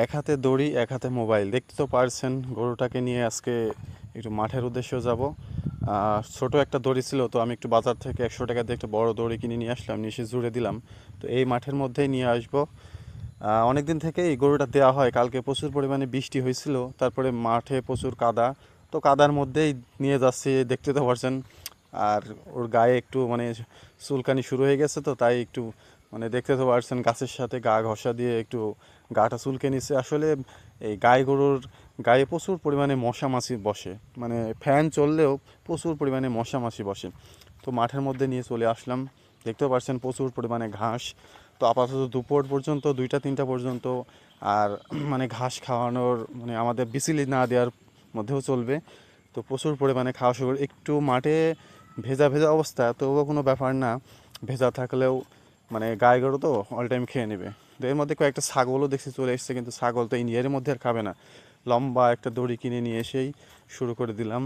এক হাতে দড়ি এক হাতে মোবাইল, দেখতে তো পারছেন। গরুটাকে নিয়ে আজকে একটু মাঠের উদ্দেশ্যে যাব। ছোট একটা দড়ি ছিল, তো আমি একটু বাজার থেকে 100 টাকা দিয়ে একটা বড় দড়ি কিনে নিয়ে আসলাম, নিয়ে এসে জুড়ে দিলাম। তো এই মাঠের মধ্যেই নিয়ে আসবো। অনেক দিন থেকেই এই গরুটা দেওয়া হয়। কালকে প্রচুর পরিমাণে বৃষ্টি হয়েছিল, তারপরে মাঠে প্রচুর কাদা। তো কাদার মধ্যেই নিয়ে যাচ্ছি, দেখতে তো পারছেন। আর ওর গায়ে একটু মানে চুলকানি শুরু হয়ে গেছে, তো তাই একটু মানে দেখতে তো পারছেন গাছের সাথে গা ঘষা দিয়ে একটু গাটা চুলকে নিচ্ছে। আসলে এই গাই গরুর গায়ে প্রচুর পরিমাণে মশা মাছি বসে, মানে ফ্যান চললেও প্রচুর পরিমাণে মশা মাছি বসে। তো মাঠের মধ্যে নিয়ে চলে আসলাম, দেখতেও পারছেন প্রচুর পরিমাণে ঘাস। তো আপাতত দুপুর পর্যন্ত 2টা 3টা পর্যন্ত আর মানে ঘাস খাওয়ানোর মানে আমাদের বিচিলি না দেওয়ার মধ্যেও চলবে। তো প্রচুর পরিমাণে খাওয়া শুরু একটু মাঠে ভেজা ভেজা অবস্থা, তবুও কোনো ব্যাপার না। ভেজা থাকলেও মানে গাই গরু তো অল টাইম খেয়ে নেবে। তো এর মধ্যে কয়েকটা ছাগলও দেখছি চলে এসেছে, কিন্তু ছাগল তো এই এর মধ্যে আর খাবে না। লম্বা একটা দড়ি কিনে নিয়ে এসেই শুরু করে দিলাম।